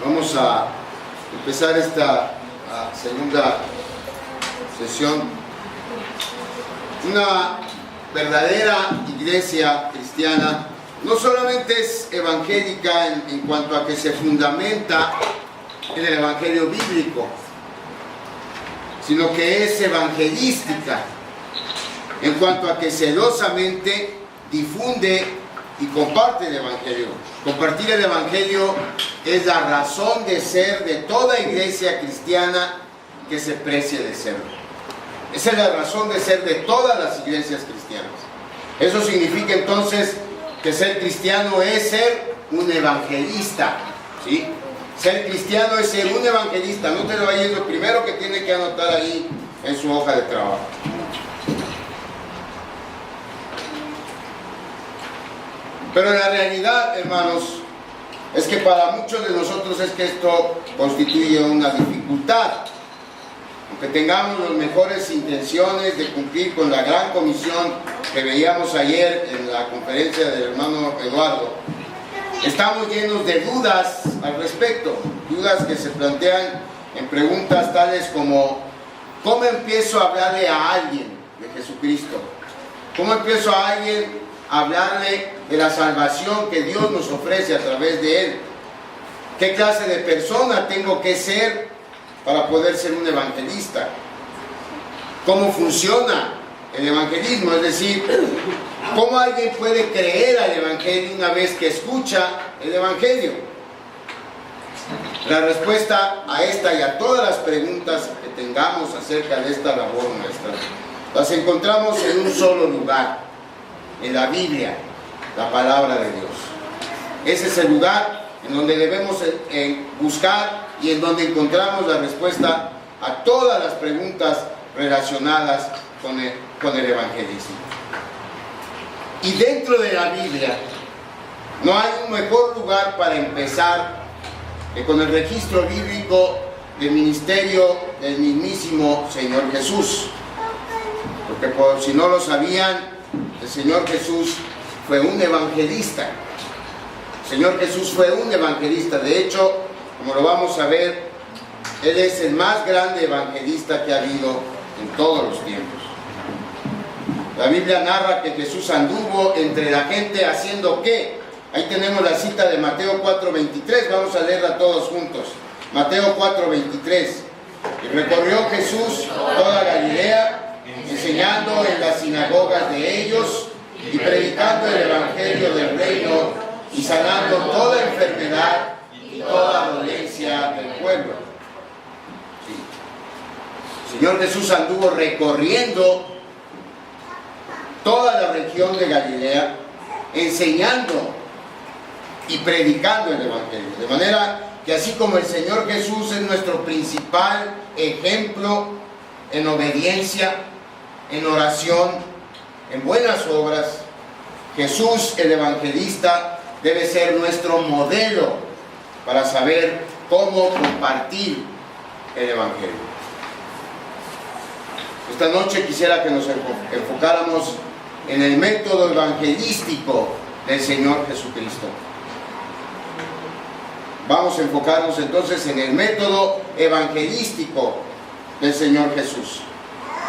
Vamos a empezar esta segunda sesión. Una verdadera iglesia cristiana no solamente es evangélica en cuanto a que se fundamenta en el evangelio bíblico, sino que es evangelística en cuanto a que celosamente difunde y comparte el evangelio. Compartir el evangelio es la razón de ser de toda iglesia cristiana que se precie de serlo. Esa es la razón de ser de todas las iglesias cristianas. Eso significa entonces que ser cristiano es ser un evangelista, ¿sí? Ser cristiano es ser un evangelista. Nótelo ahí, es lo primero que tiene que anotar ahí en su hoja de trabajo. Pero la realidad, hermanos, es que para muchos de nosotros es que esto constituye una dificultad. Aunque tengamos las mejores intenciones de cumplir con la gran comisión que veíamos ayer en la conferencia del hermano Eduardo, estamos llenos de dudas al respecto, dudas que se plantean en preguntas tales como: ¿cómo empiezo a hablarle a alguien de Jesucristo? ¿Cómo empiezo a alguien a hablarle de la salvación que Dios nos ofrece a través de Él? ¿Qué clase de persona tengo que ser para poder ser un evangelista? ¿Cómo funciona el evangelismo? Es decir, ¿cómo alguien puede creer al evangelio una vez que escucha el evangelio? La respuesta a esta y a todas las preguntas que tengamos acerca de esta labor nuestra las encontramos en un solo lugar, en la Biblia, la palabra de Dios. Ese es el lugar en donde debemos buscar y en donde encontramos la respuesta a todas las preguntas relacionadas con el evangelismo. Y dentro de la Biblia no hay un mejor lugar para empezar que con el registro bíblico del ministerio del mismísimo Señor Jesús. Porque por si no lo sabían, el Señor Jesús fue un evangelista. El Señor Jesús fue un evangelista. De hecho, como lo vamos a ver, Él es el más grande evangelista que ha habido en todos los tiempos. La Biblia narra que Jesús anduvo entre la gente haciendo ¿qué? Ahí tenemos la cita de Mateo 4:23, vamos a leerla todos juntos. Mateo 4:23. Y recorrió Jesús toda Galilea, enseñando en las sinagogas de ellos y predicando el evangelio del reino y sanando toda enfermedad y toda dolencia del pueblo. Sí. El Señor Jesús anduvo recorriendo toda la región de Galilea, enseñando y predicando el evangelio. De manera que así como el Señor Jesús es nuestro principal ejemplo en obediencia, en oración, en buenas obras, Jesús el evangelista debe ser nuestro modelo para saber cómo compartir el evangelio. Esta noche quisiera que nos enfocáramos en el método evangelístico del Señor Jesucristo. Vamos a enfocarnos entonces en el método evangelístico del Señor Jesús.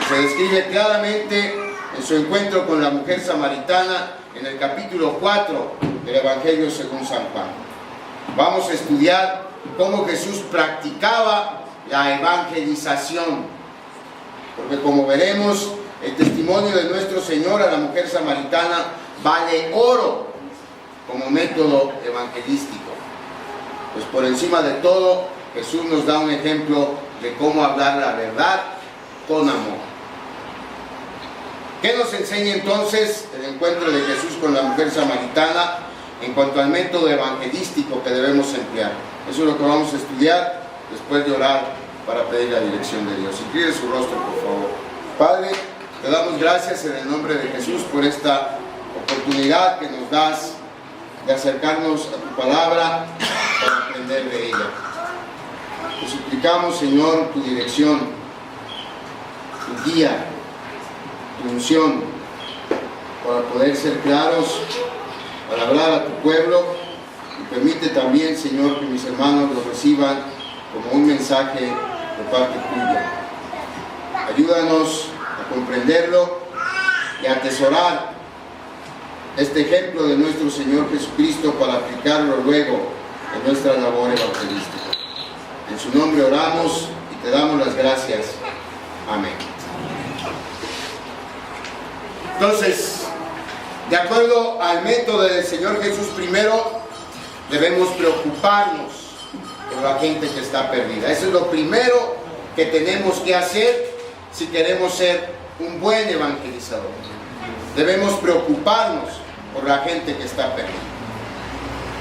Se describe claramente en su encuentro con la mujer samaritana en el capítulo 4 del Evangelio según San Juan. Vamos a estudiar cómo Jesús practicaba la evangelización, porque como veremos, el testimonio de nuestro Señor a la mujer samaritana vale oro como método evangelístico. Pues por encima de todo, Jesús nos da un ejemplo de cómo hablar la verdad con amor. ¿Qué nos enseña entonces el encuentro de Jesús con la mujer samaritana en cuanto al método evangelístico que debemos emplear? Eso es lo que vamos a estudiar después de orar para pedir la dirección de Dios. Incline su rostro, por favor. Padre, te damos gracias en el nombre de Jesús por esta oportunidad que nos das de acercarnos a tu palabra para aprender de ella. Te suplicamos, Señor, tu dirección, tu guía, tu unción, para poder ser claros, para hablar a tu pueblo y permite también, Señor, que mis hermanos lo reciban como un mensaje de parte tuya. Ayúdanos a comprenderlo y a atesorar este ejemplo de nuestro Señor Jesucristo para aplicarlo luego en nuestra labor evangelística. En su nombre oramos y te damos las gracias. Amén. Entonces, de acuerdo al método del Señor Jesús, primero debemos preocuparnos por la gente que está perdida. Eso es lo primero que tenemos que hacer si queremos ser un buen evangelizador. Debemos preocuparnos por la gente que está perdida.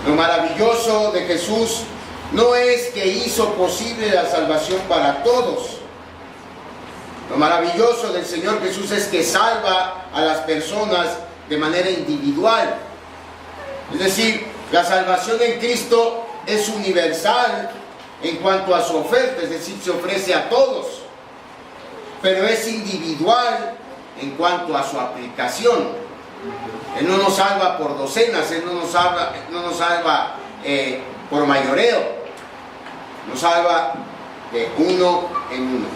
Lo maravilloso de Jesús no es que hizo posible la salvación para todos. Lo maravilloso del Señor Jesús es que salva a las personas de manera individual. Es decir, la salvación en Cristo es universal en cuanto a su oferta, es decir, se ofrece a todos, pero es individual en cuanto a su aplicación. Él no nos salva por docenas, Él no nos salva por mayoreo, nos salva de uno en uno.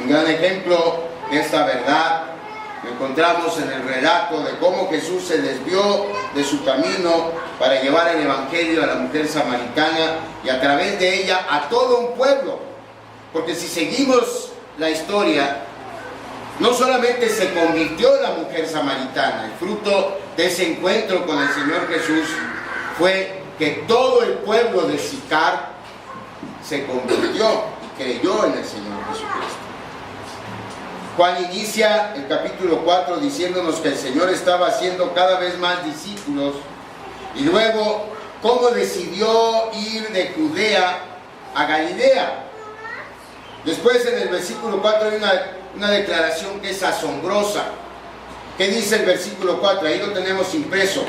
Un gran ejemplo de esta verdad lo encontramos en el relato de cómo Jesús se desvió de su camino para llevar el evangelio a la mujer samaritana y a través de ella a todo un pueblo. Porque si seguimos la historia, no solamente se convirtió la mujer samaritana, el fruto de ese encuentro con el Señor Jesús fue que todo el pueblo de Sicar se convirtió y creyó en el Señor Jesucristo. Juan inicia el capítulo 4 diciéndonos que el Señor estaba haciendo cada vez más discípulos y luego cómo decidió ir de Judea a Galilea. Después en el versículo 4 hay una declaración que es asombrosa. ¿Qué dice el versículo 4? Ahí lo tenemos impreso.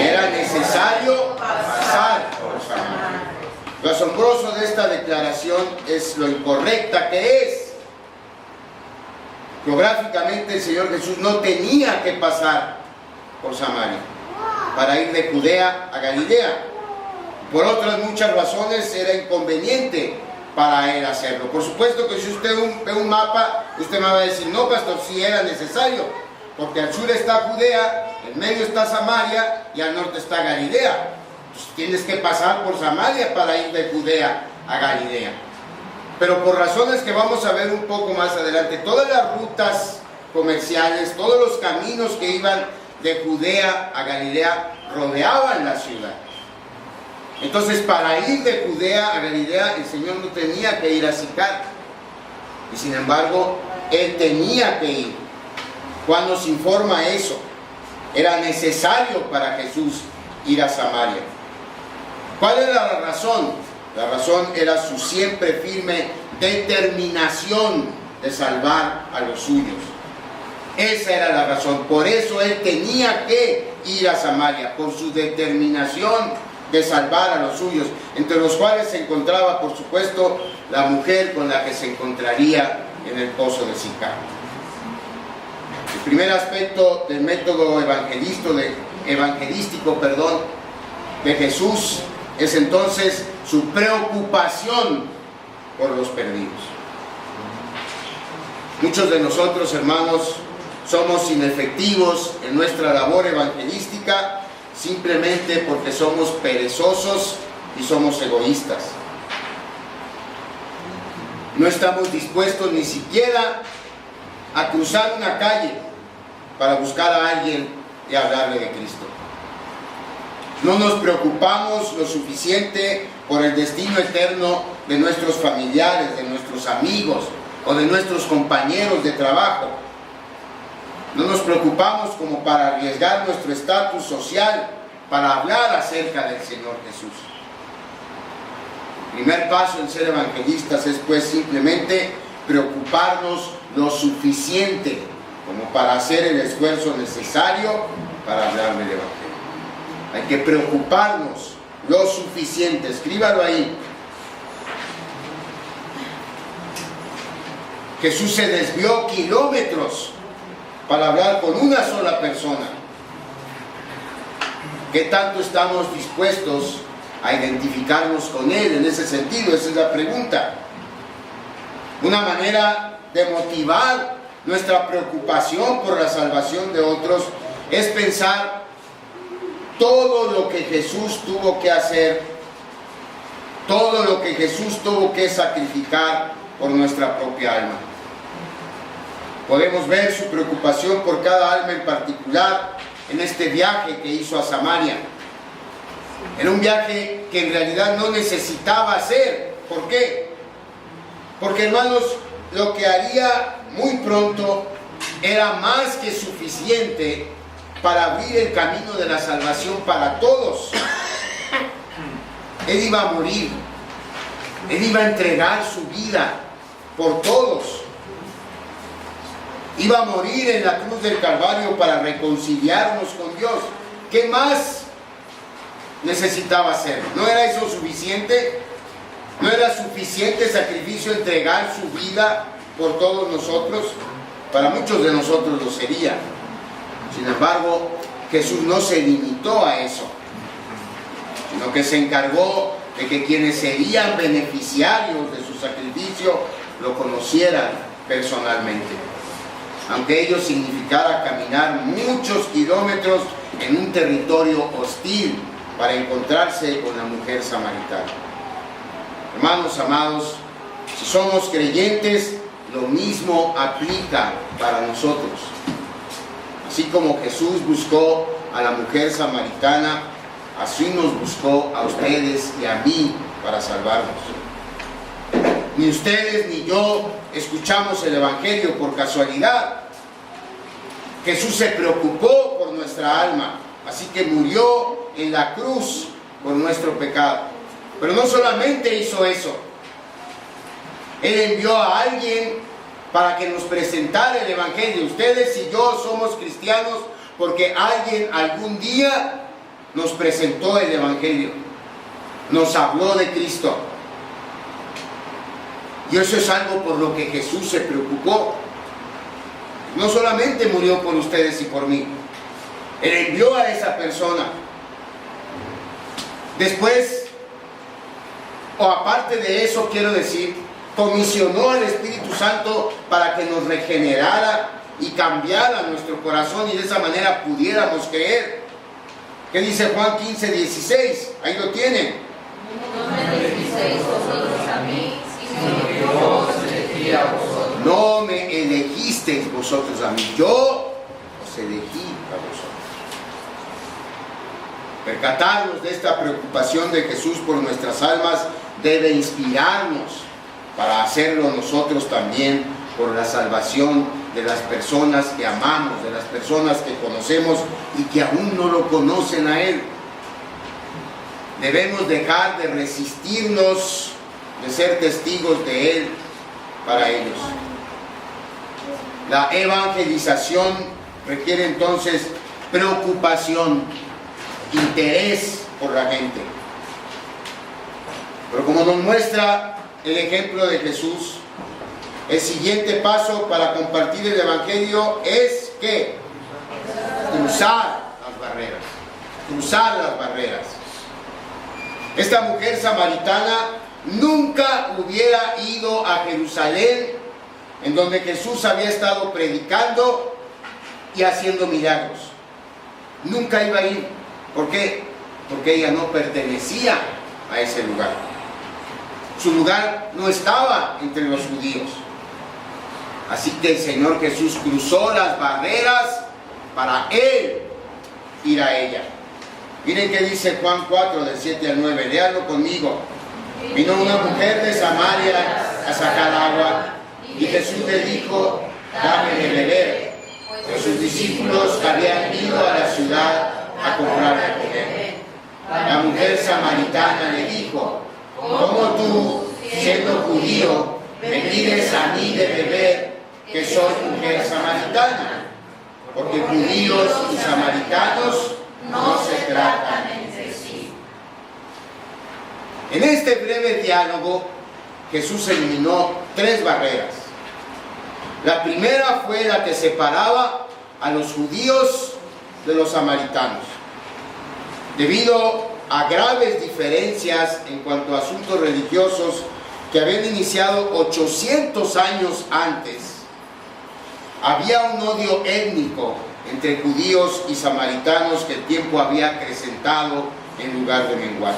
Era necesario pasar por Samaria. Lo asombroso de esta declaración es lo incorrecta que es. Geográficamente el Señor Jesús no tenía que pasar por Samaria para ir de Judea a Galilea. Por otras muchas razones era inconveniente para él hacerlo. Por supuesto que si usted ve un mapa, usted me va a decir, no, pastor, sí era necesario, porque al sur está Judea, en medio está Samaria y al norte está Galilea. Pues tienes que pasar por Samaria para ir de Judea a Galilea. Pero por razones que vamos a ver un poco más adelante, todas las rutas comerciales, todos los caminos que iban de Judea a Galilea rodeaban la ciudad. Entonces, para ir de Judea a Galilea, el Señor no tenía que ir a Sicar. Y sin embargo, Él tenía que ir. Juan nos informa eso. Era necesario para Jesús ir a Samaria. ¿Cuál era la razón? La razón era su siempre firme determinación de salvar a los suyos. Esa era la razón. Por eso Él tenía que ir a Samaria, por su determinación de salvar a los suyos, entre los cuales se encontraba, por supuesto, la mujer con la que se encontraría en el pozo de Sicar. El primer aspecto del método evangelístico de Jesús es entonces su preocupación por los perdidos. Muchos de nosotros, hermanos, somos inefectivos en nuestra labor evangelística simplemente porque somos perezosos y somos egoístas. No estamos dispuestos ni siquiera a cruzar una calle para buscar a alguien y hablarle de Cristo. No nos preocupamos lo suficiente por el destino eterno de nuestros familiares, de nuestros amigos o de nuestros compañeros de trabajo. No nos preocupamos como para arriesgar nuestro estatus social para hablar acerca del Señor Jesús. El primer paso en ser evangelistas es pues simplemente preocuparnos lo suficiente como para hacer el esfuerzo necesario para hablar del Evangelio. Hay que preocuparnos lo suficiente, escríbalo ahí. Jesús se desvió kilómetros para hablar con una sola persona. ¿Qué tanto estamos dispuestos a identificarnos con Él en ese sentido? Esa es la pregunta. Una manera de motivar nuestra preocupación por la salvación de otros es pensar todo lo que Jesús tuvo que hacer, todo lo que Jesús tuvo que sacrificar por nuestra propia alma. Podemos ver su preocupación por cada alma en particular en este viaje que hizo a Samaria. Era un viaje que en realidad no necesitaba hacer. ¿Por qué? Porque, hermanos, lo que haría muy pronto era más que suficiente para abrir el camino de la salvación para todos. Él iba a morir. Él iba a entregar su vida por todos. Iba a morir en la cruz del Calvario para reconciliarnos con Dios. ¿Qué más necesitaba hacer? ¿No era eso suficiente? ¿No era suficiente sacrificio entregar su vida por todos nosotros? Para muchos de nosotros lo sería. Sin embargo, Jesús no se limitó a eso, sino que se encargó de que quienes serían beneficiarios de su sacrificio lo conocieran personalmente. Aunque ello significara caminar muchos kilómetros en un territorio hostil para encontrarse con la mujer samaritana. Hermanos amados, si somos creyentes, lo mismo aplica para nosotros. Así como Jesús buscó a la mujer samaritana, así nos buscó a ustedes y a mí para salvarnos. Ni ustedes ni yo escuchamos el Evangelio por casualidad. Jesús se preocupó por nuestra alma, así que murió en la cruz por nuestro pecado. Pero no solamente hizo eso. Él envió a alguien para que nos presentara el Evangelio. Ustedes y yo somos cristianos porque alguien algún día nos presentó el Evangelio, nos habló de Cristo. Y eso es algo por lo que Jesús se preocupó. No solamente murió por ustedes y por mí, Él envió a esa persona. Después, o aparte de eso, quiero decir, comisionó al Espíritu Santo para que nos regenerara y cambiara nuestro corazón y de esa manera pudiéramos creer. ¿Qué dice Juan 15:16? Ahí lo tienen. No me elegisteis vosotros a mí, sino yo os elegí a vosotros. No me elegisteis vosotros a mí, yo os elegí a vosotros. Percatarnos de esta preocupación de Jesús por nuestras almas debe inspirarnos para hacerlo nosotros también por la salvación de las personas que amamos, de las personas que conocemos y que aún no lo conocen a Él. Debemos dejar de resistirnos de ser testigos de Él para ellos. La evangelización requiere entonces preocupación, interés por la gente. Pero como nos muestra el ejemplo de Jesús, el siguiente paso para compartir el Evangelio es que cruzar las barreras. Cruzar las barreras. Esta mujer samaritana nunca hubiera ido a Jerusalén, en donde Jesús había estado predicando y haciendo milagros. Nunca iba a ir. ¿Por qué? Porque ella no pertenecía a ese lugar. Su lugar no estaba entre los judíos. Así que el Señor Jesús cruzó las barreras para Él ir a ella. Miren qué dice Juan 4, del 7 al 9. Léanlo conmigo. Vino una mujer de Samaria a sacar agua, y Jesús le dijo: dame de beber. Pues sus discípulos habían ido a la ciudad a comprar de comer. La mujer samaritana le dijo: ¿cómo tú, siendo judío, me pides a mí de beber, que soy mujer samaritana? Porque judíos y samaritanos no se tratan entre sí. En este breve diálogo, Jesús eliminó 3 barreras. La primera fue la que separaba a los judíos de los samaritanos. Debido a graves diferencias en cuanto a asuntos religiosos que habían iniciado 800 años antes, había un odio étnico entre judíos y samaritanos que el tiempo había acrecentado en lugar de menguar.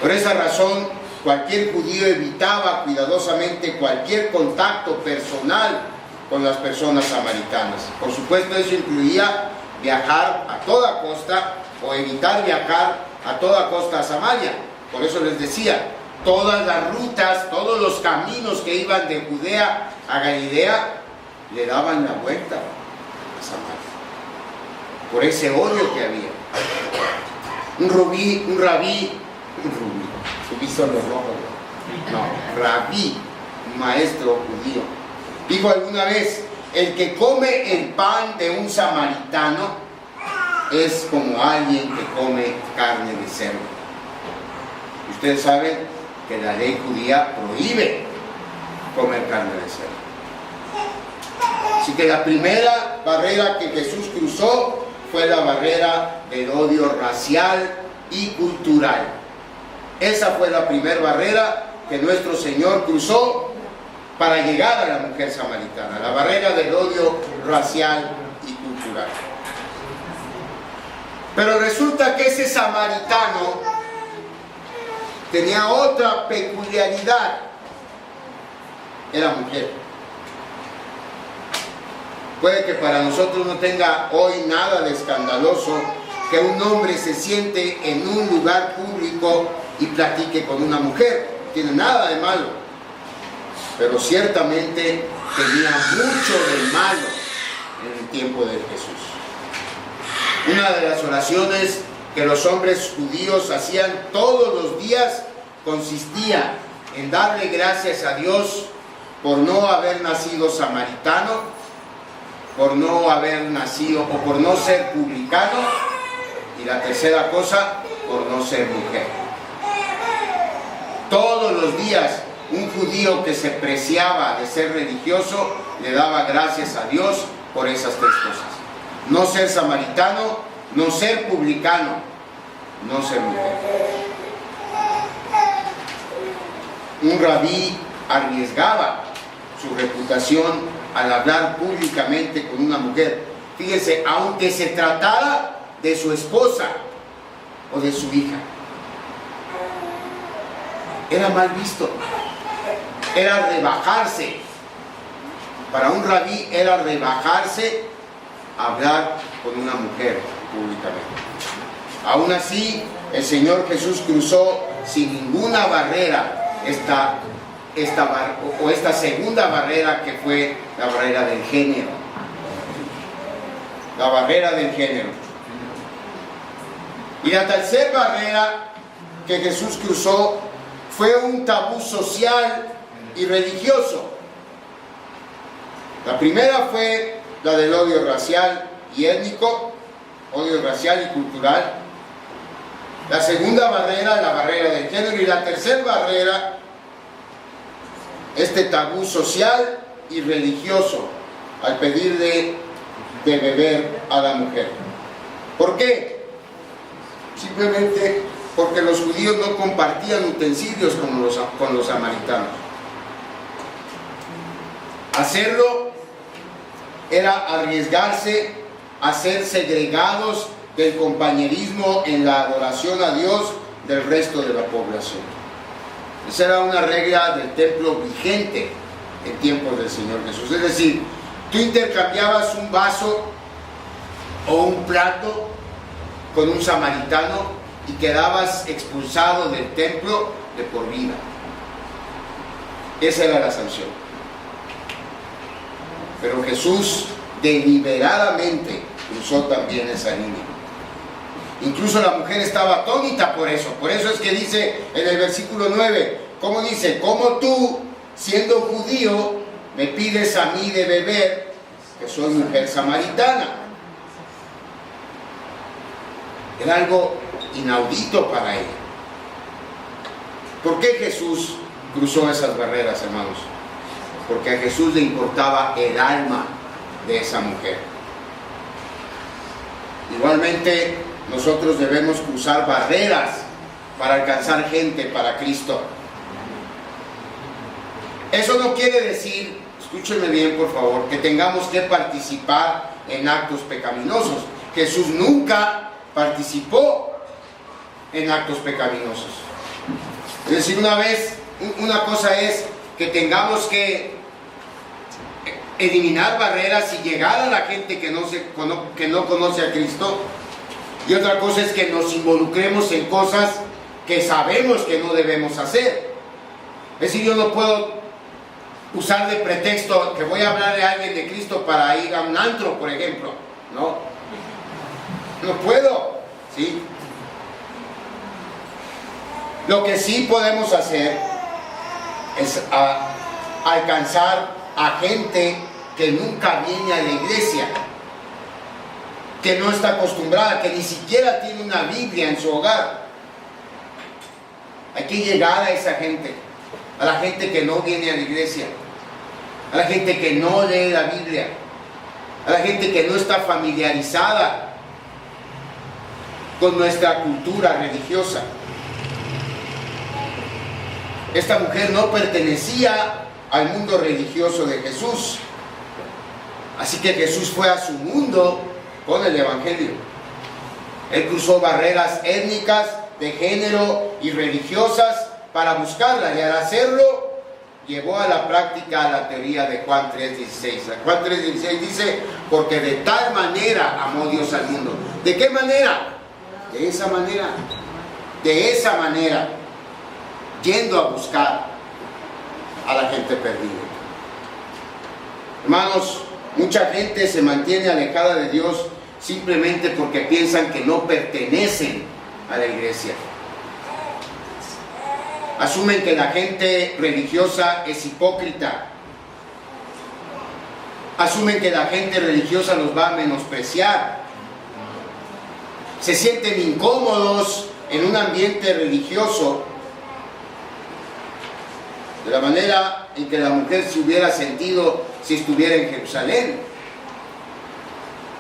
Por esa razón, cualquier judío evitaba cuidadosamente cualquier contacto personal con las personas samaritanas. Por supuesto, eso incluía viajar a toda costa o evitar viajar a toda costa a Samaria. Por eso les decía, todas las rutas, todos los caminos que iban de Judea a Galilea le daban la vuelta a Samaria, por ese odio que había. Un rabí, un maestro judío, dijo alguna vez: el que come el pan de un samaritano es como alguien que come carne de cerdo. Ustedes saben que la ley judía prohíbe comer carne de cerdo. Así que la primera barrera que Jesús cruzó fue la barrera del odio racial y cultural. Esa fue la primera barrera que nuestro Señor cruzó para llegar a la mujer samaritana, la barrera del odio racial y cultural. Pero resulta que ese samaritano tenía otra peculiaridad: era mujer. Puede que para nosotros no tenga hoy nada de escandaloso que un hombre se siente en un lugar público y platique con una mujer. No tiene nada de malo. Pero ciertamente tenía mucho de malo en el tiempo de Jesús. Una de las oraciones que los hombres judíos hacían todos los días consistía en darle gracias a Dios por no haber nacido samaritano, por no haber nacido o por no ser publicano, y la tercera cosa, por no ser mujer. Todos los días un judío que se preciaba de ser religioso le daba gracias a Dios por esas tres cosas: no ser samaritano, no ser publicano, no ser mujer. Un rabí arriesgaba su reputación al hablar públicamente con una mujer. Fíjense, aunque se tratara de su esposa o de su hija, era mal visto, era rebajarse. Para un rabí era rebajarse hablar con una mujer públicamente. Aún así, el Señor Jesús cruzó sin ninguna barrera esta segunda barrera, que fue la barrera del género. La barrera del género. Y la tercera barrera que Jesús cruzó fue un tabú social y religioso. La primera fue la del odio racial y étnico, odio racial y cultural. La segunda barrera, la barrera del género. Y la tercera barrera, este tabú social y religioso al pedir de beber a la mujer. ¿Por qué? Simplemente porque los judíos no compartían utensilios con los samaritanos. Hacerlo era arriesgarse a ser segregados del compañerismo en la adoración a Dios del resto de la población. Esa era una regla del templo vigente en tiempos del Señor Jesús. Es decir, tú intercambiabas un vaso o un plato con un samaritano y quedabas expulsado del templo de por vida. Esa era la sanción. Pero Jesús deliberadamente cruzó también esa línea. Incluso la mujer estaba atónita por eso. Por eso es que dice en el versículo 9, ¿cómo dice? ¿Cómo tú, siendo judío, me pides a mí de beber, que soy mujer samaritana? Era algo inaudito para ella. ¿Por qué Jesús cruzó esas barreras, hermanos? Porque a Jesús le importaba el alma de esa mujer. Igualmente, nosotros debemos cruzar barreras para alcanzar gente para Cristo. Eso no quiere decir, escúchenme bien por favor, que tengamos que participar en actos pecaminosos. Jesús nunca participó en actos pecaminosos. Es decir, una cosa es que tengamos que eliminar barreras y llegar a la gente que no conoce a Cristo, y otra cosa es que nos involucremos en cosas que sabemos que no debemos hacer. Es decir, yo no puedo usar de pretexto que voy a hablarle a alguien de Cristo para ir a un antro, por ejemplo. No puedo, ¿sí? Lo que sí podemos hacer es alcanzar a gente que nunca viene a la iglesia, que no está acostumbrada, que ni siquiera tiene una Biblia en su hogar. Hay que llegar a esa gente, a la gente que no viene a la iglesia, a la gente que no lee la Biblia, a la gente que no está familiarizada con nuestra cultura religiosa. Esta mujer no pertenecía al mundo religioso de Jesús, así que Jesús fue a su mundo con el Evangelio. Él cruzó barreras étnicas, de género y religiosas para buscarla, y al hacerlo llevó a la práctica la teoría de Juan 3:16. Juan 3:16 dice: porque de tal manera amó Dios al mundo. ¿De qué manera? De esa manera. De esa manera, yendo a buscar a la gente perdida. Hermanos, mucha gente se mantiene alejada de Dios simplemente porque piensan que no pertenecen a la iglesia. Asumen que la gente religiosa es hipócrita. Asumen que la gente religiosa los va a menospreciar. Se sienten incómodos en un ambiente religioso, de la manera en que la mujer se hubiera sentido si estuviera en Jerusalén.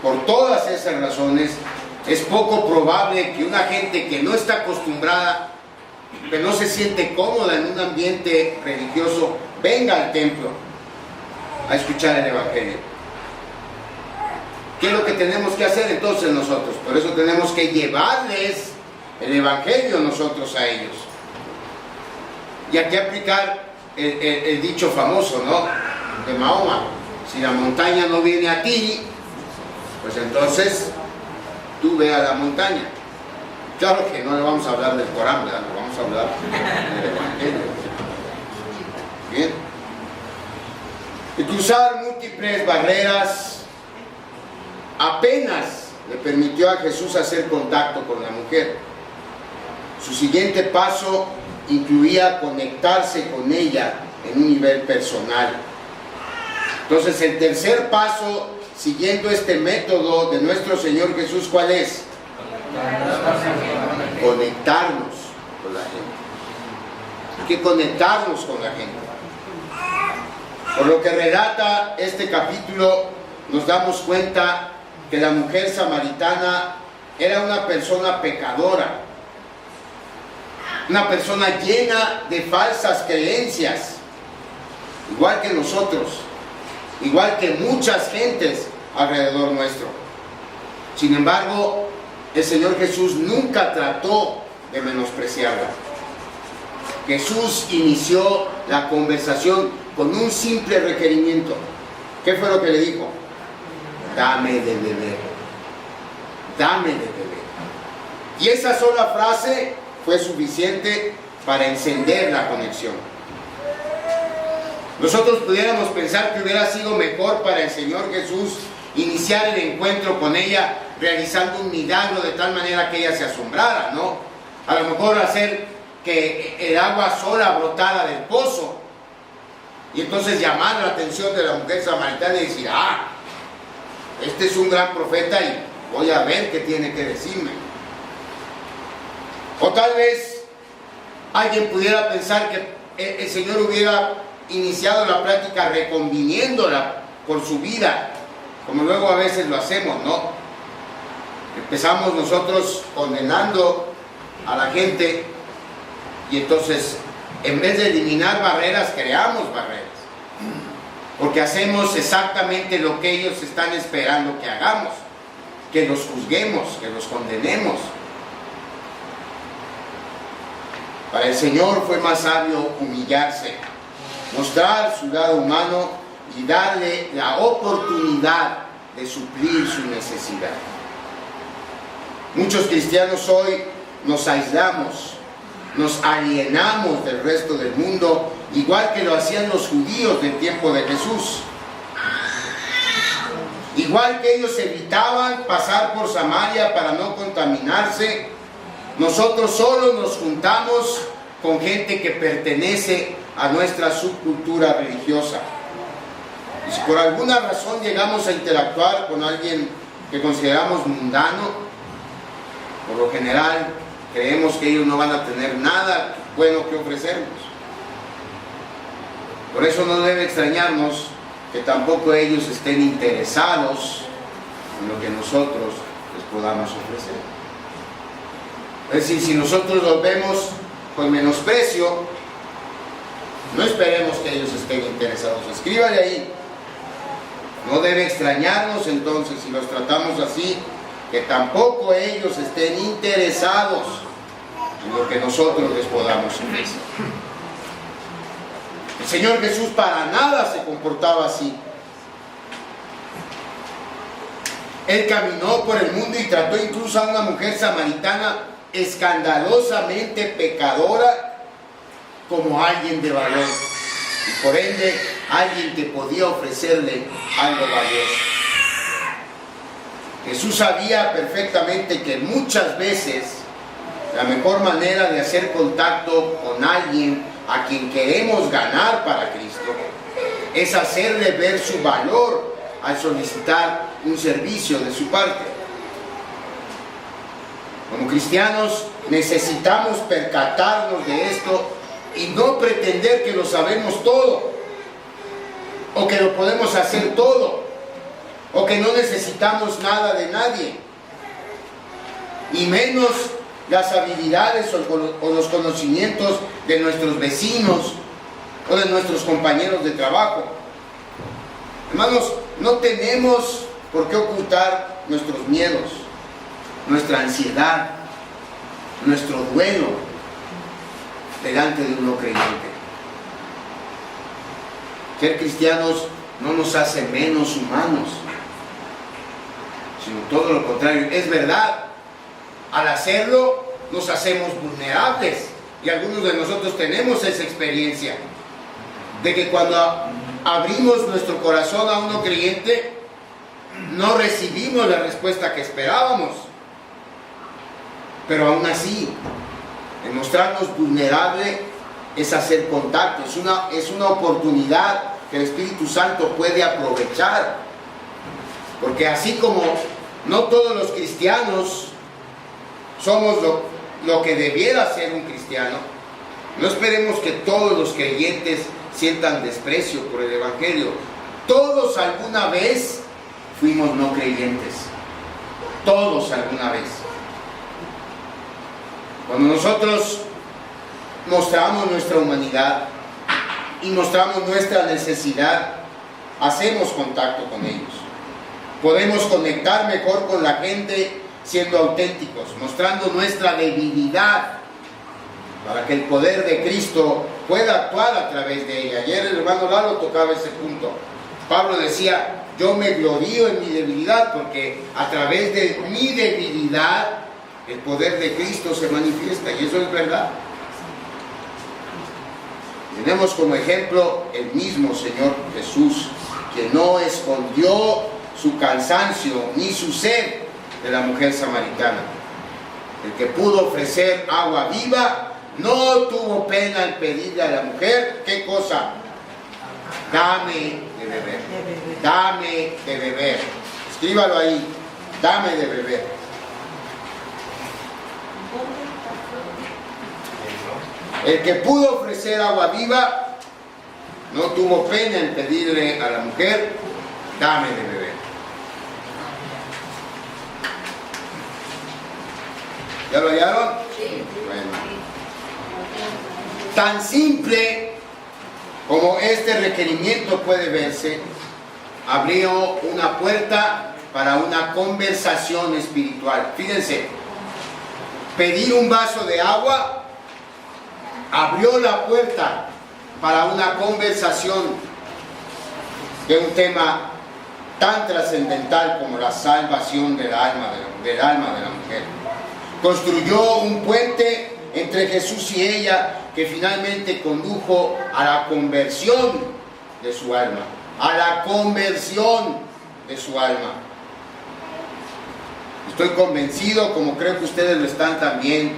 Por todas esas razones, es poco probable que una gente que no está acostumbrada, que no se siente cómoda en un ambiente religioso, venga al templo a escuchar el Evangelio. ¿Qué es lo que tenemos que hacer entonces nosotros? Por eso tenemos que llevarles el Evangelio nosotros a ellos. Y hay que aplicar el dicho famoso, ¿no?, de Mahoma: si la montaña no viene a ti, pues entonces tú ve a la montaña. Claro que no le vamos a hablar del Corán, ¿verdad? Le vamos a hablar del Evangelio. Bien. Y cruzar múltiples barreras apenas le permitió a Jesús hacer contacto con la mujer. Su siguiente paso incluía conectarse con ella en un nivel personal. Entonces, el tercer paso, siguiendo este método de nuestro Señor Jesús, ¿cuál es? Conectarnos con la gente. Hay que conectarnos con la gente. Por lo que relata este capítulo, nos damos cuenta que la mujer samaritana era una persona pecadora, una persona llena de falsas creencias, igual que nosotros, igual que muchas gentes alrededor nuestro. Sin embargo, el Señor Jesús nunca trató de menospreciarla. Jesús inició la conversación con un simple requerimiento. ¿Qué fue lo que le dijo? Dame de beber. Dame de beber. Y esa sola frase fue suficiente para encender la conexión. Nosotros pudiéramos pensar que hubiera sido mejor para el Señor Jesús iniciar el encuentro con ella realizando un milagro de tal manera que ella se asombrara, ¿no? A lo mejor hacer que el agua sola brotara del pozo y entonces llamar la atención de la mujer samaritana y decir: ah, este es un gran profeta y voy a ver qué tiene que decirme. O tal vez alguien pudiera pensar que el Señor hubiera iniciado la plática reconviniéndola por su vida, como luego a veces lo hacemos, ¿no? Empezamos nosotros condenando a la gente y entonces en vez de eliminar barreras, creamos barreras. Porque hacemos exactamente lo que ellos están esperando que hagamos, que los juzguemos, que los condenemos. Para el Señor fue más sabio humillarse, mostrar su lado humano y darle la oportunidad de suplir su necesidad. Muchos cristianos hoy nos aislamos, nos alienamos del resto del mundo, igual que lo hacían los judíos del tiempo de Jesús. Igual que ellos evitaban pasar por Samaria para no contaminarse, nosotros solo nos juntamos con gente que pertenece a nuestra subcultura religiosa. Y si por alguna razón llegamos a interactuar con alguien que consideramos mundano, por lo general creemos que ellos no van a tener nada bueno que ofrecernos. Por eso no debe extrañarnos que tampoco ellos estén interesados en lo que nosotros les podamos ofrecer. Es decir, si nosotros los vemos con menosprecio, no esperemos que ellos estén interesados. Escríbale ahí. No debe extrañarnos entonces si los tratamos así, que tampoco ellos estén interesados en lo que nosotros les podamos ofrecer. El Señor Jesús para nada se comportaba así. Él caminó por el mundo y trató incluso a una mujer samaritana escandalosamente pecadora como alguien de valor, y por ende alguien que podía ofrecerle algo valioso. Jesús sabía perfectamente que muchas veces la mejor manera de hacer contacto con alguien a quien queremos ganar para Cristo es hacerle ver su valor al solicitar un servicio de su parte. Como cristianos necesitamos percatarnos de esto y no pretender que lo sabemos todo, o que lo podemos hacer todo, o que no necesitamos nada de nadie, y menos las habilidades o los conocimientos de nuestros vecinos o de nuestros compañeros de trabajo. Hermanos, no tenemos por qué ocultar nuestros miedos, nuestra ansiedad, nuestro duelo delante de un no creyente. Ser cristianos no nos hace menos humanos, sino todo lo contrario. Es verdad, al hacerlo nos hacemos vulnerables, y algunos de nosotros tenemos esa experiencia de que cuando abrimos nuestro corazón a un no creyente no recibimos la respuesta que esperábamos, pero aún así el mostrarnos vulnerable es hacer contacto, es una oportunidad que el Espíritu Santo puede aprovechar, porque así como no todos los cristianos somos lo que debiera ser un cristiano, no esperemos que todos los creyentes sientan desprecio por el Evangelio. Todos alguna vez fuimos no creyentes, todos alguna vez. Cuando nosotros mostramos nuestra humanidad y mostramos nuestra necesidad, hacemos contacto con ellos. Podemos conectar mejor con la gente siendo auténticos, mostrando nuestra debilidad para que el poder de Cristo pueda actuar a través de ella. Ayer el hermano Lalo tocaba ese punto. Pablo decía, yo me glorío en mi debilidad, porque a través de mi debilidad el poder de Cristo se manifiesta, y eso es verdad. Tenemos como ejemplo el mismo Señor Jesús, que no escondió su cansancio ni su sed de la mujer samaritana. El que pudo ofrecer agua viva no tuvo pena en pedirle a la mujer, ¿qué cosa? Dame de beber, dame de beber. Escríbalo ahí, dame de beber. El que pudo ofrecer agua viva no tuvo pena en pedirle a la mujer, dame de beber. ¿Ya lo hallaron? Sí. Bueno. Tan simple como este requerimiento puede verse, abrió una puerta para una conversación espiritual. Fíjense, pedir un vaso de agua abrió la puerta para una conversación de un tema tan trascendental como la salvación del alma de la mujer. Construyó un puente entre Jesús y ella que finalmente condujo a la conversión de su alma, a la conversión de su alma. Estoy convencido, como creo que ustedes lo están también,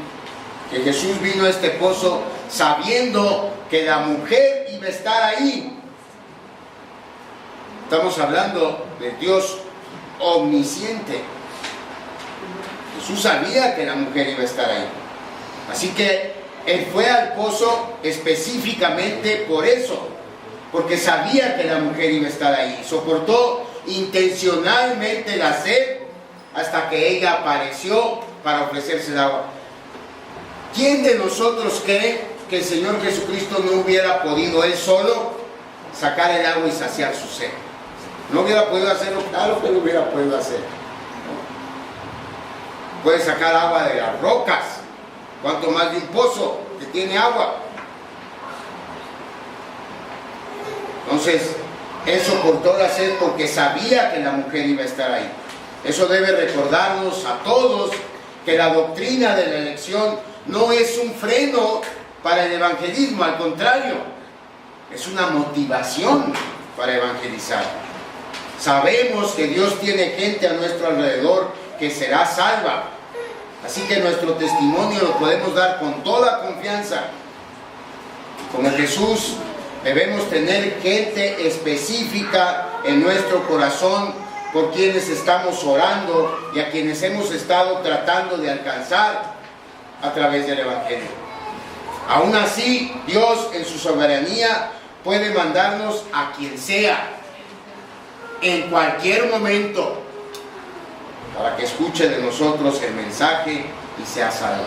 que Jesús vino a este pozo sabiendo que la mujer iba a estar ahí. Estamos hablando de Dios omnisciente. Jesús sabía que la mujer iba a estar ahí. Así que Él fue al pozo específicamente por eso, porque sabía que la mujer iba a estar ahí. Soportó intencionalmente la sed hasta que ella apareció para ofrecerse el agua. ¿Quién de nosotros cree que el Señor Jesucristo no hubiera podido Él solo sacar el agua y saciar su sed? ¿No hubiera podido hacerlo? Claro que lo hubiera podido hacer. Puede sacar agua de las rocas, cuanto más de un pozo que tiene agua. Entonces, Él soportó la sed porque sabía que la mujer iba a estar ahí. Eso debe recordarnos a todos que la doctrina de la elección no es un freno para el evangelismo, al contrario, es una motivación para evangelizar. Sabemos que Dios tiene gente a nuestro alrededor que será salva, así que nuestro testimonio lo podemos dar con toda confianza. Como Jesús, debemos tener gente específica en nuestro corazón por quienes estamos orando y a quienes hemos estado tratando de alcanzar a través del Evangelio. Aún así, Dios en su soberanía puede mandarnos a quien sea, en cualquier momento, para que escuche de nosotros el mensaje y sea salvo.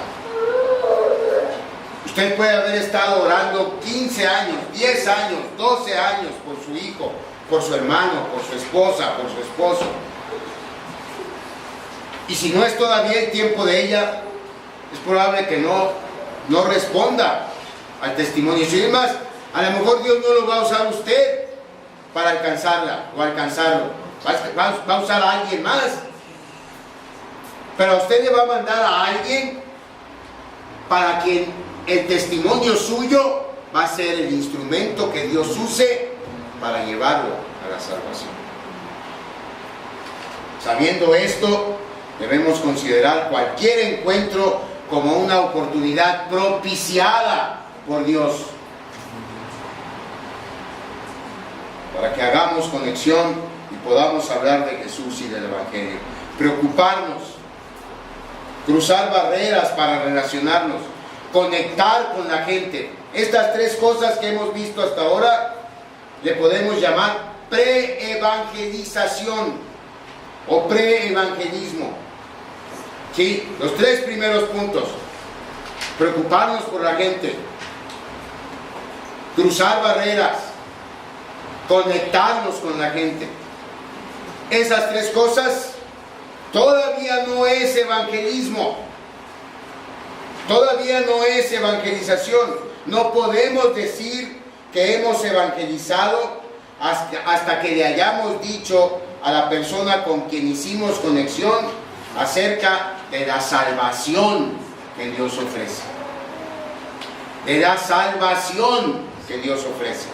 Usted puede haber estado orando 15 años, 10 años, 12 años por su hijo, por su hermano, por su esposa, por su esposo. Y si no es todavía el tiempo de ella, es probable que no responda al testimonio. Si es más, a lo mejor Dios no lo va a usar usted para alcanzarla o alcanzarlo. Va a usar a alguien más. Pero a usted le va a mandar a alguien para quien el testimonio suyo va a ser el instrumento que Dios use para llevarlo a la salvación. Sabiendo esto, debemos considerar cualquier encuentro como una oportunidad propiciada por Dios para que hagamos conexión y podamos hablar de Jesús y del Evangelio. Preocuparnos, cruzar barreras para relacionarnos, conectar con la gente. Estas tres cosas que hemos visto hasta ahora le podemos llamar pre-evangelización o pre-evangelismo. ¿Sí? Los tres primeros puntos: preocuparnos por la gente, cruzar barreras, conectarnos con la gente. Esas tres cosas todavía no es evangelismo, todavía no es evangelización. No podemos decir que hemos evangelizado hasta que le hayamos dicho a la persona con quien hicimos conexión acerca de la salvación que Dios ofrece, de la salvación que Dios ofrece.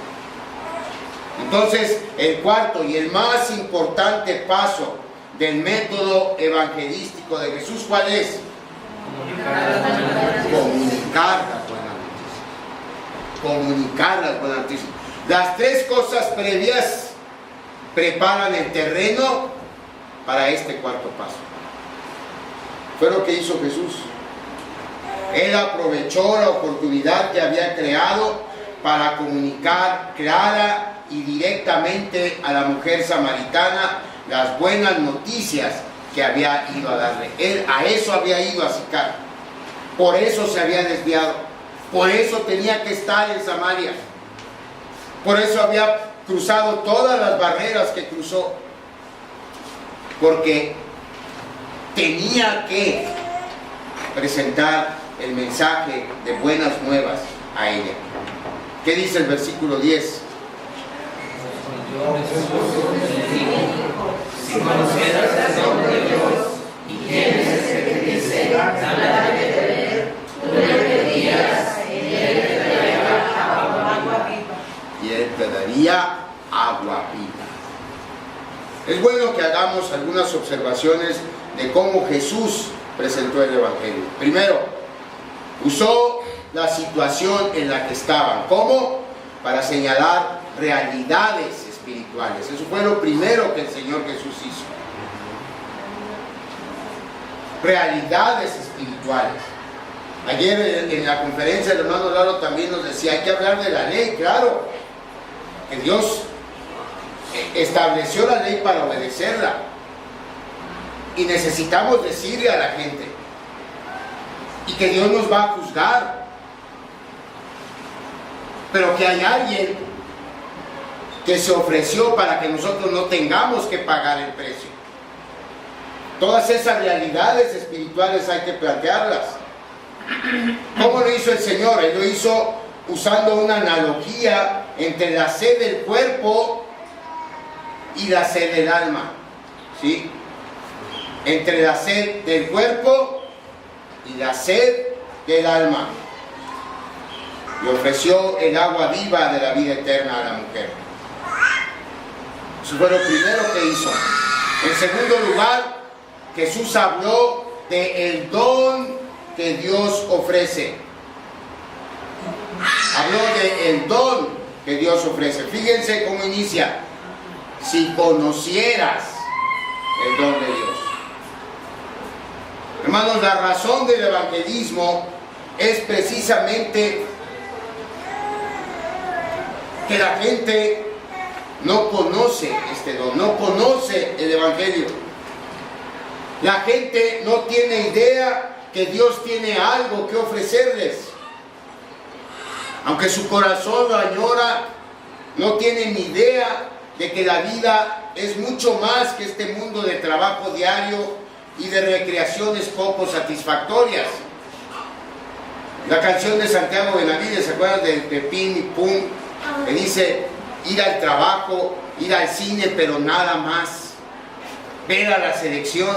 Entonces, el cuarto y el más importante paso del método evangelístico de Jesús, ¿cuál es? Comunicar las buenas noticias. Comunicar las buenas noticias. Las tres cosas previas preparan el terreno para este cuarto paso. Fue lo que hizo Jesús. Él aprovechó la oportunidad que había creado para comunicar clara y directamente a la mujer samaritana las buenas noticias que había ido a darle. Él a eso había ido a Sicar. Por eso se había desviado. Por eso tenía que estar en Samaria. Por eso había cruzado todas las barreras que cruzó. Porque tenía que presentar el mensaje de buenas nuevas a ella. ¿Qué dice el versículo 10? Si conocieras el don de Dios y quién es el que dice, dame de beber, tú le pedirías y él te daría agua viva. Y él te daría agua viva. Es bueno que hagamos algunas observaciones de cómo Jesús presentó el Evangelio. Primero, usó la situación en la que estaban. ¿Cómo? Para señalar realidades espirituales. Eso fue lo primero que el Señor Jesús hizo. Realidades espirituales. Ayer en la conferencia el hermano Lalo también nos decía, hay que hablar de la ley, claro, que Dios estableció la ley para obedecerla. Y necesitamos decirle a la gente, y que Dios nos va a juzgar, pero que hay alguien que se ofreció para que nosotros no tengamos que pagar el precio. Todas esas realidades espirituales hay que plantearlas. ¿Cómo lo hizo el Señor? Él lo hizo usando una analogía entre la sed del cuerpo y la sed del alma. ¿Sí? Entre la sed del cuerpo y la sed del alma. Y ofreció el agua viva de la vida eterna a la mujer. Eso fue lo primero que hizo. En segundo lugar, Jesús habló del don que Dios ofrece. Habló del don que Dios ofrece. Fíjense cómo inicia. Si conocieras el don de Dios. Hermanos, la razón del evangelismo es precisamente que la gente no conoce este don, no conoce el evangelio. La gente no tiene idea que Dios tiene algo que ofrecerles. Aunque su corazón lo añora, no tienen ni idea de que la vida es mucho más que este mundo de trabajo diario y de recreaciones poco satisfactorias. La canción de Santiago Benavides, ¿se acuerdan del Pepín y Pum? Que dice, ir al trabajo, ir al cine, pero nada más. Ver a la selección,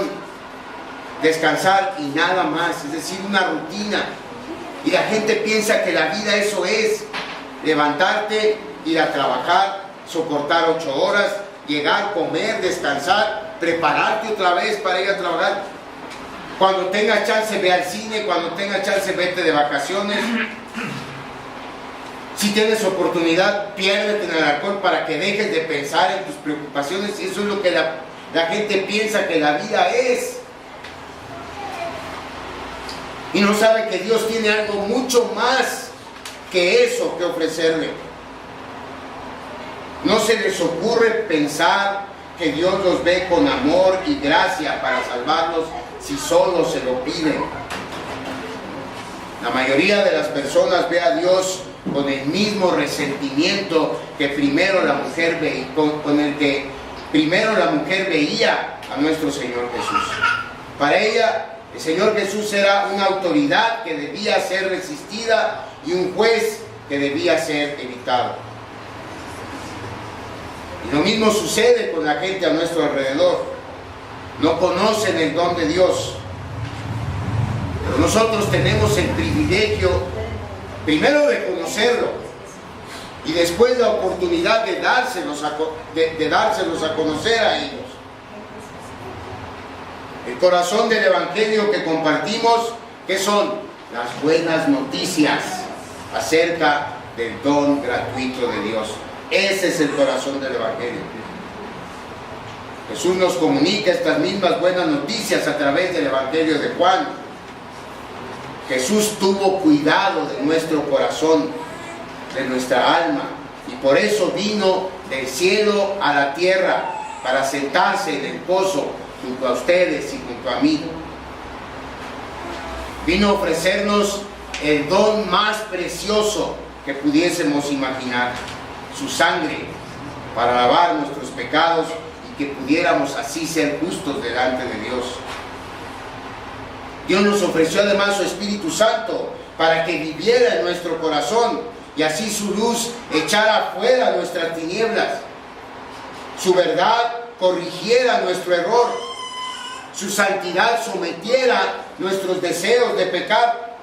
descansar y nada más. Es decir, una rutina. Y la gente piensa que la vida eso es. Levantarte, ir a trabajar, soportar 8 horas, llegar, comer, descansar, prepararte otra vez para ir a trabajar. Cuando tengas chance, ve al cine. Cuando tengas chance, vete de vacaciones. Si tienes oportunidad, piérdete en el alcohol para que dejes de pensar en tus preocupaciones. Eso es lo que la gente piensa que la vida es. Y no sabe que Dios tiene algo mucho más que eso que ofrecerle. No se les ocurre pensar que Dios los ve con amor y gracia para salvarlos si solo se lo piden. La mayoría de las personas ve a Dios con el mismo resentimiento que primero la mujer con el que primero la mujer veía a nuestro Señor Jesús. Para ella, el Señor Jesús era una autoridad que debía ser resistida y un juez que debía ser evitado. Y lo mismo sucede con la gente a nuestro alrededor. No conocen el don de Dios. Pero nosotros tenemos el privilegio, primero de conocerlo, y después la oportunidad de dárselos a conocer a ellos. El corazón del evangelio que compartimos, ¿qué son? Las buenas noticias acerca del don gratuito de Dios. Ese es el corazón del evangelio. Jesús nos comunica estas mismas buenas noticias a través del evangelio de Juan. Jesús tuvo cuidado de nuestro corazón, de nuestra alma, y por eso vino del cielo a la tierra para sentarse en el pozo junto a ustedes y junto a mí. Vino a ofrecernos el don más precioso que pudiésemos imaginar, su sangre, para lavar nuestros pecados y que pudiéramos así ser justos delante de Dios. Dios nos ofreció además su Espíritu Santo para que viviera en nuestro corazón y así su luz echara fuera nuestras tinieblas. Su verdad corrigiera nuestro error. Su santidad sometiera nuestros deseos de pecar.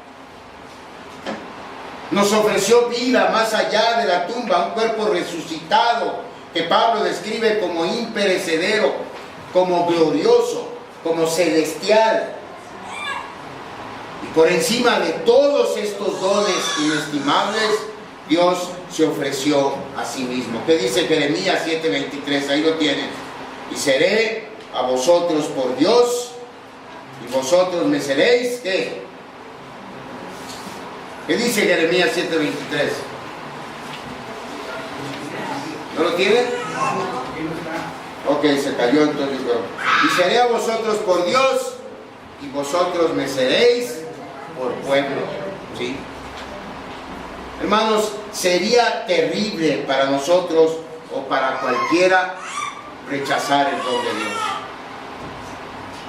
Nos ofreció vida más allá de la tumba, un cuerpo resucitado que Pablo describe como imperecedero, como glorioso, como celestial. Y por encima de todos estos dones inestimables, Dios se ofreció a sí mismo. ¿Qué dice Jeremías 7:23? Ahí lo tienen. Y seré a vosotros por Dios, y vosotros me seréis, ¿qué? ¿Qué dice Jeremías 7:23? ¿No lo tienen? Ok, se cayó entonces. Y seré a vosotros por Dios, y vosotros me seréis por pueblo. ¿Sí? Hermanos, sería terrible para nosotros o para cualquiera rechazar el don de Dios.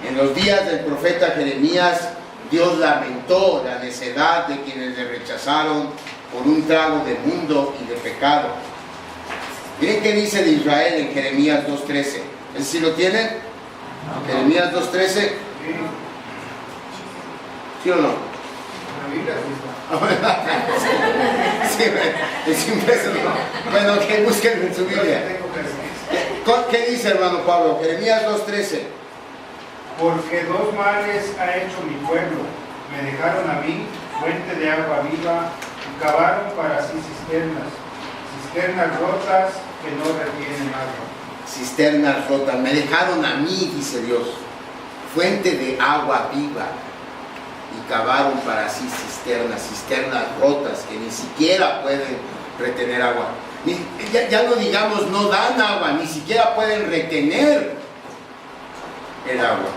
En los días del profeta Jeremías, Dios lamentó la necedad de quienes le rechazaron por un trago de mundo y de pecado. Miren qué dice de Israel en Jeremías 2:13. ¿Es si lo tienen? Jeremías 2:13. ¿Sí o no? Sí, es impresionante. Bueno, que busquen en su Biblia. ¿Qué dice, hermano Pablo? Jeremías 2:13. Porque dos males ha hecho mi pueblo. Me dejaron a mí, fuente de agua viva, y cavaron para sí cisternas rotas que no retienen agua. Cisternas rotas, me dejaron a mí, dice Dios, fuente de agua viva, y cavaron para sí cisternas rotas que ni siquiera pueden retener agua. Ya no digamos no dan agua, ni siquiera pueden retener el agua.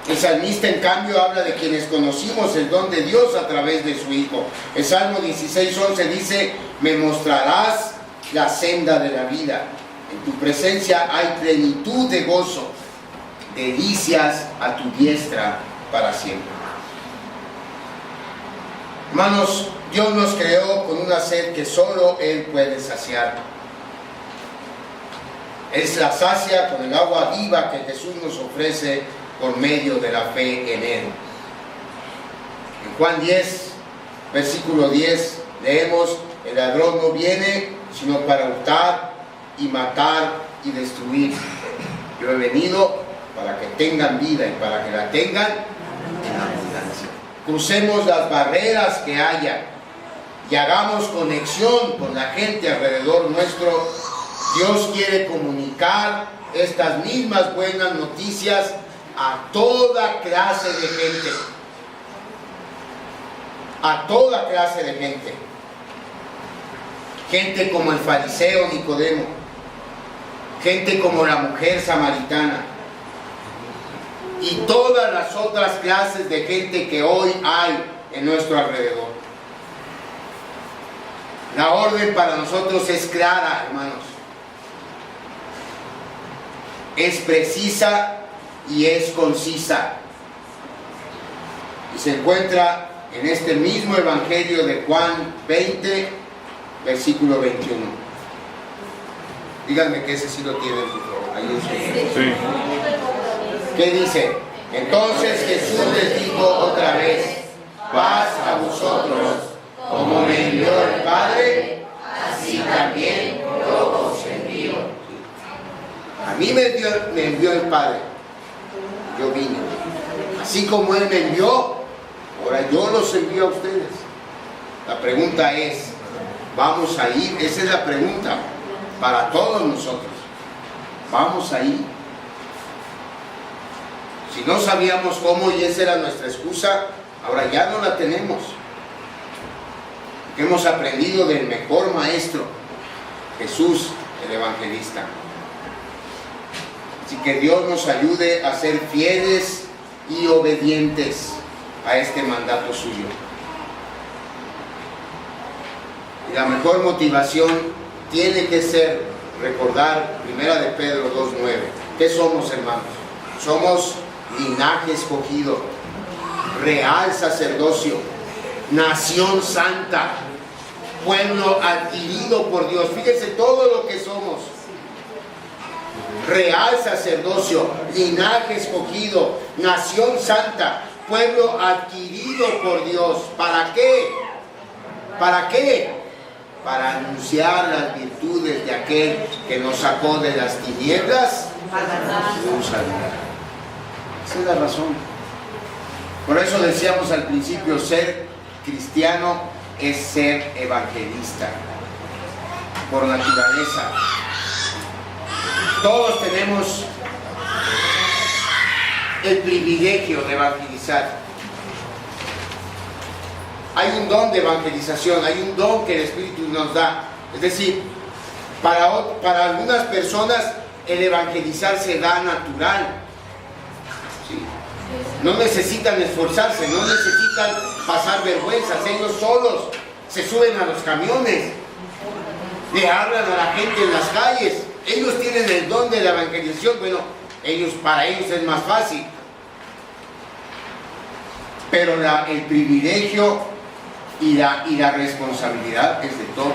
El salmista, en cambio, habla de quienes conocimos el don de Dios a través de su Hijo. El Salmo 16:11 dice: me mostrarás la senda de la vida. En tu presencia hay plenitud de gozo, delicias a tu diestra para siempre. Hermanos, Dios nos creó con una sed que solo Él puede saciar. Él la sacia con el agua viva que Jesús nos ofrece por medio de la fe en Él. En Juan 10, versículo 10, leemos: el ladrón no viene sino para hurtar y matar y destruir. Yo he venido para que tengan vida y para que la tengan en abundancia. Crucemos las barreras que haya y hagamos conexión con la gente alrededor nuestro. Dios quiere comunicar estas mismas buenas noticias a toda clase de gente. A toda clase de gente. Gente como el fariseo Nicodemo. Gente como la mujer samaritana. Y todas las otras clases de gente que hoy hay en nuestro alrededor. La orden para nosotros es clara, hermanos. Es precisa y es concisa. Y se encuentra en este mismo Evangelio de Juan 20, versículo 21. Díganme que ese sí lo tienen, por favor. Ahí sí. ¿Qué dice? Entonces Jesús les dijo otra vez: paz a vosotros, como me envió el Padre, así también yo os envío. A mí me envió el Padre, yo vine. Así como Él me envió, ahora yo los envío a ustedes. La pregunta es, ¿vamos a ir? Esa es la pregunta para todos nosotros. ¿Vamos a ir? Si no sabíamos cómo y esa era nuestra excusa, ahora ya no la tenemos. Porque hemos aprendido del mejor maestro, Jesús, el evangelista. Así que Dios nos ayude a ser fieles y obedientes. a este mandato suyo. Y la mejor motivación tiene que ser recordar 1 de Pedro 2:9. ¿Qué somos, hermanos? Somos linaje escogido, real sacerdocio, nación santa, pueblo adquirido por Dios. Fíjense todo lo que somos. Real sacerdocio, linaje escogido, nación santa, pueblo adquirido por Dios. ¿Para qué? ¿Para qué? Para anunciar las virtudes de aquel que nos sacó de las tinieblas y luz a la luz. Esa es la razón. Por eso decíamos al principio, ser cristiano es ser evangelista por naturaleza. Todos tenemos el privilegio de evangelizar. Hay un don de evangelización, hay un don que el Espíritu nos da. Es decir, para algunas personas el evangelizar se da natural. ¿Sí? No necesitan esforzarse, no necesitan pasar vergüenzas. Ellos solos se suben a los camiones, le hablan a la gente en las calles. Ellos tienen el don de la evangelización. Bueno, para ellos es más fácil. Pero el privilegio y la responsabilidad es de todos,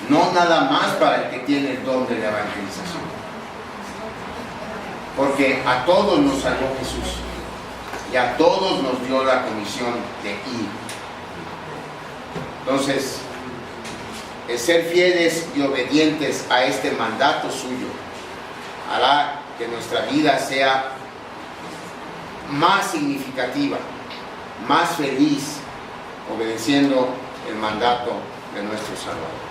no nada más para el que tiene el don de la evangelización, porque a todos nos salvó Jesús y a todos nos dio la comisión de ir. Entonces, el ser fieles y obedientes a este mandato suyo hará que nuestra vida sea más significativa, más feliz, obedeciendo el mandato de nuestro Salvador.